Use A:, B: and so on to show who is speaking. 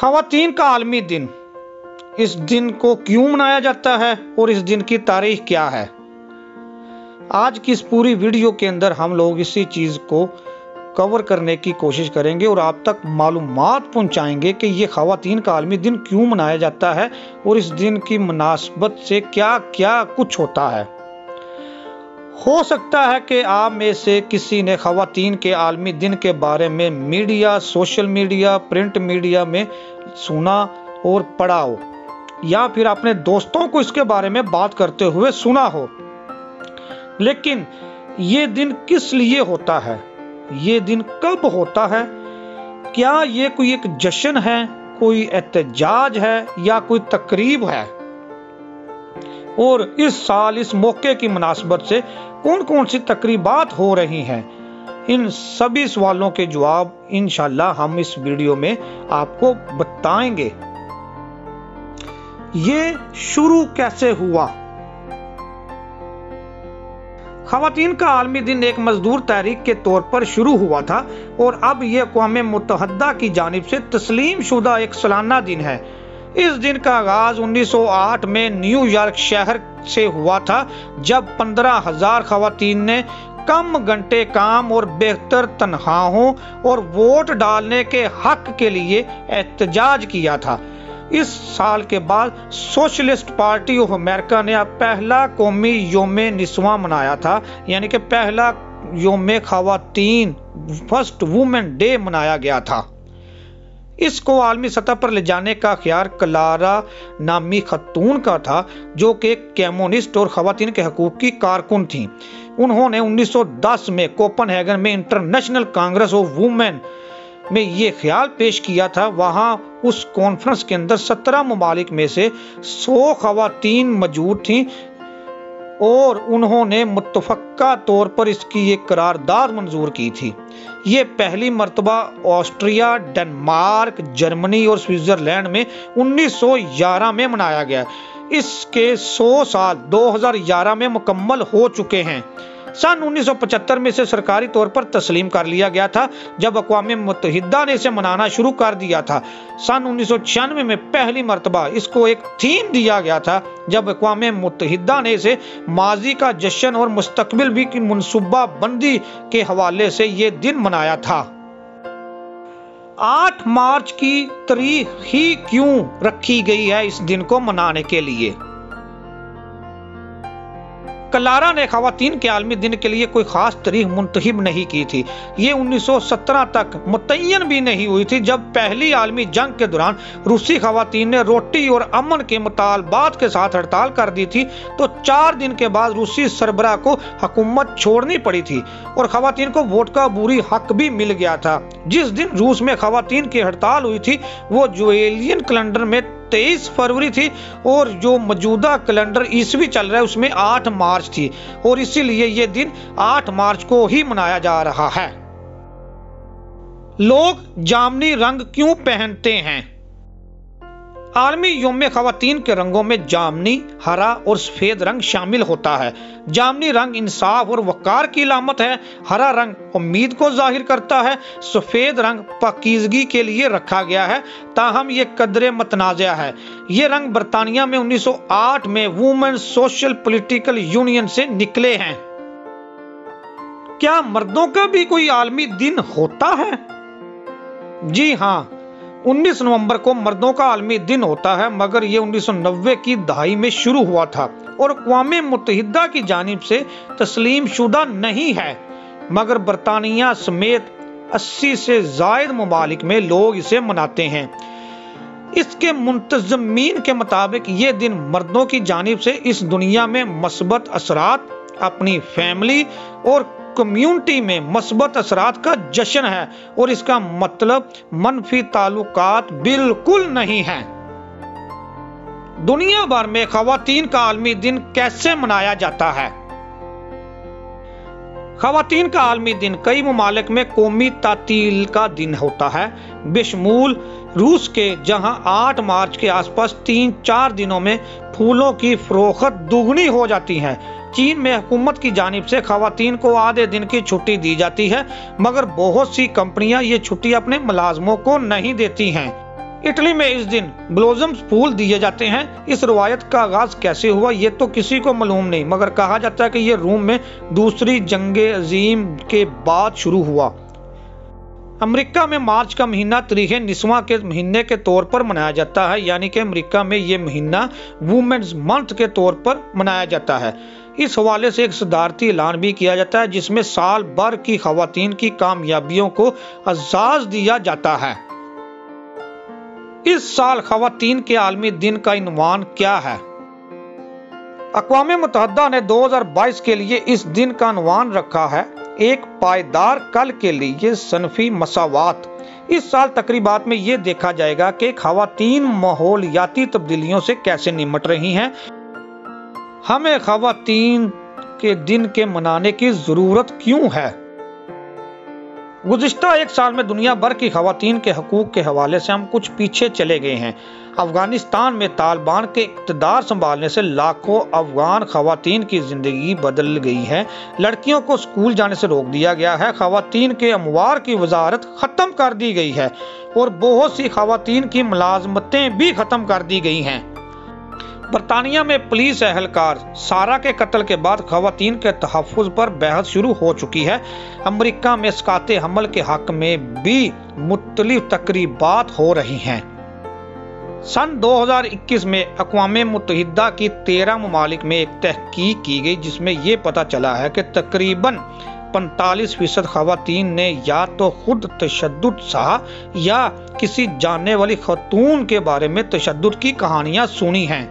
A: ख़वातीन का आलमी दिन, इस दिन को क्यों मनाया जाता है और इस दिन की तारीख क्या है। आज की इस पूरी वीडियो के अंदर हम लोग इसी चीज़ को कवर करने की कोशिश करेंगे और आप तक मालूमात पहुंचाएंगे कि ये ख़वातीन का आलमी दिन क्यों मनाया जाता है और इस दिन की मुनासबत से क्या क्या कुछ होता है। हो सकता है कि आप में से किसी ने ख़वातीन के आलमी दिन के बारे में media, social media, print media में सुना और पढ़ा हो, या फिर अपने दोस्तों को इसके बारे में बात करते हुए सुना हो। लेकिन ये दिन किस लिए होता है, ये दिन कब होता है, क्या ये कोई एक जश्न है, कोई एहतजाज है या कोई तकरीब है, और इस साल इस मौके की मुनासबत से कौन कौन सी तकरीबात हो रही हैं, इन सभी सवालों के जवाब इंशाल्लाह हम इस वीडियो में आपको बताएंगे। ये शुरू कैसे हुआ। ख़वातीन का आलमी दिन एक मजदूर तहरीक के तौर पर शुरू हुआ था और अब यह अक़वाम मुत्तहिदा की जानिब से तस्लीम शुदा एक सालाना दिन है। इस दिन का आगाज 1908 में न्यूयॉर्क शहर से हुआ था, जब 15,000 ख़वातीन ने कम घंटे काम और बेहतर तनख्वाहों और वोट डालने के हक के लिए एहतजाज किया था। इस साल के बाद सोशलिस्ट पार्टी ऑफ अमेरिका ने पहला कौमी योमे निस्वां मनाया था, यानी कि पहला योमे ख़वातीन, फर्स्ट वुमेन डे मनाया गया था। इसको आलमी सतह पर ले जाने का ख्याल क्लारा नामी खतून का था, जो कि कम्युनिस्ट और ख़वातीन के हकूक़ की कारकुन थी। उन्होंने 1910 में कोपनहेगन में इंटरनेशनल कांग्रेस ऑफ वुमेन में ये ख्याल पेश किया था। वहाँ उस कॉन्फ्रेंस के अंदर 17 ममालिक में से 100 ख़वातीन मौजूद थीं और उन्होंने मुत्तफ़क़ा तौर पर इसकी एक करारदाद मंजूर की थी। ये पहली मर्तबा ऑस्ट्रिया, डेनमार्क, जर्मनी और स्विट्ज़रलैंड में 1911 में मनाया गया। इसके 100 साल 2011 में मुकम्मल हो चुके हैं। सन 1975 में इसे सरकारी तौर पर तस्लीम कर लिया गया था, जब अक़वाम मुत्तहिदा ने इसे मनाना शुरू कर दिया था। सन 1996 में पहली मर्तबा इसको एक थीम दिया गया था, जब अक़वाम मुत्तहिदा ने इसे माजी का जश्न और मुस्तकबिल भी की मनसूबा बंदी के हवाले से ये दिन मनाया था। 8 मार्च की तारीख ही क्यों रखी गई है इस दिन को मनाने के लिए। क्लारा ने ख़वातीन के आलमी दिन के लिए कोई खास तारीख मुंतखब नहीं की थी। ये 1917 तक मुतय्यन भी नहीं हुई थी, जब पहली आलमी जंग के दौरान रूसी ख़वातीन ने रोटी और अमन के मुतालबात के साथ हड़ताल कर दी थी, तो 4 दिन के बाद रूसी सरबराह को हुकूमत छोड़नी पड़ी थी और ख़वातीन को वोट का बुरी हक भी मिल गया था। जिस दिन रूस में ख़वातीन की हड़ताल हुई थी वो जुलियन कैलेंडर में 23 फरवरी थी और जो मौजूदा कैलेंडर ईस्वी चल रहा है उसमें 8 मार्च थी, और इसीलिए ये दिन 8 मार्च को ही मनाया जा रहा है। लोग जामनी रंग क्यों पहनते हैं। आलमी योम ख़वातीन के रंगों में जामनी, हरा और सफेद रंग शामिल होता है। जामनी रंग इंसाफ और वक़ार की अलामत है, हरा रंग उम्मीद को जाहिर करता है, सफेद रंग पाकीज़गी के लिए रखा गया है, ताहम ये कदरे मतनाज़ा है। ये रंग बरतानिया में 1908 में वुमेन सोशल पॉलिटिकल यूनियन से निकले हैं। क्या मर्दों का भी कोई आलमी दिन होता है? जी हाँ, 19 नवंबर को मर्दों का आलमी दिन होता है, मगर ये 1990 की दहाई में शुरू हुआ था और अक़वाम मुत्तहिदा की जानिब से तस्लीम शुदा नहीं है, मगर बरतानिया समेत 80 से ज़ायद ममालिक में लोग इसे मनाते हैं। इसके मुंतज़मीन के मुताबिक ये दिन मर्दों की जानिब से इस दुनिया में मस्बत असरात, अपनी फैमिली और कम्युनिटी में मस्बत असरात का जश्न है, और इसका मतलब मनफी ताल्लुकात बिल्कुल नहीं है। दुनिया भर में ख़वातीन का आलमी दिन कैसे मनाया जाता है। ख़वातीन का आलमी दिन कई ममालिक में कौमी तातील का दिन होता है, बेशमूल रूस के, जहां 8 मार्च के आसपास 3-4 दिनों में फूलों की फरोख्त दुगनी हो जाती है। चीन में हुकूमत की जानिब से ख़वातीन को आधे दिन की छुट्टी दी जाती है, मगर बहुत सी कंपनियां ये छुट्टी अपने मुलाजमों को नहीं देती हैं। اٹلی میں اس دن بلوزمز پھول دیے جاتے ہیں۔ اس روایت کا آغاز کیسے ہوا یہ تو کسی کو معلوم نہیں، مگر کہا جاتا ہے کہ یہ روم میں دوسری جنگ عظیم کے بعد شروع ہوا۔ امریکہ میں مارچ کا مہینہ تاریخ نسواں کے مہینے کے طور پر منایا جاتا ہے، یعنی کہ امریکہ میں یہ مہینہ وومنز منتھ کے طور پر منایا جاتا ہے۔ اس حوالے سے ایک صدارتی اعلان بھی کیا جاتا ہے جس میں سال بھر کی خواتین کی کامیابیوں کو اعزاز دیا جاتا ہے۔ اس سال خواتین کے عالمی دن کا عنوان کیا ہے؟ اقوام متحدہ نے 2022 کے لیے اس دن کا عنوان رکھا ہے ایک پائیدار کل کے لیے صنفی مساوات۔ اس سال تقریبات میں یہ دیکھا جائے گا کہ خواتین ماحولیاتی تبدیلیوں سے کیسے نمٹ رہی ہیں۔ ہمیں خواتین کے دن کے منانے کی ضرورت کیوں ہے؟ گزشتہ ایک سال میں دنیا بھر کی خواتین کے حقوق کے حوالے سے ہم کچھ پیچھے چلے گئے ہیں۔ افغانستان میں طالبان کے اقتدار سنبھالنے سے لاکھوں افغان خواتین کی زندگی بدل گئی ہے۔ لڑکیوں کو اسکول جانے سے روک دیا گیا ہے، خواتین کے اموار کی وزارت ختم کر دی گئی ہے اور بہت سی خواتین کی ملازمتیں بھی ختم کر دی گئی ہیں۔ برطانیہ میں پولیس اہلکار سارہ کے قتل کے بعد خواتین کے تحفظ پر بحث شروع ہو چکی ہے۔ امریکہ میں اسقاط حمل کے حق میں بھی مختلف تقریبات ہو رہی ہیں۔ سن 2021 میں اقوام متحدہ کی 13 ممالک میں ایک تحقیق کی گئی جس میں یہ پتہ چلا ہے کہ تقریباً 45% خواتین نے یا تو خود تشدد سہا یا کسی جاننے والی خاتون کے بارے میں تشدد کی کہانیاں سنی ہیں۔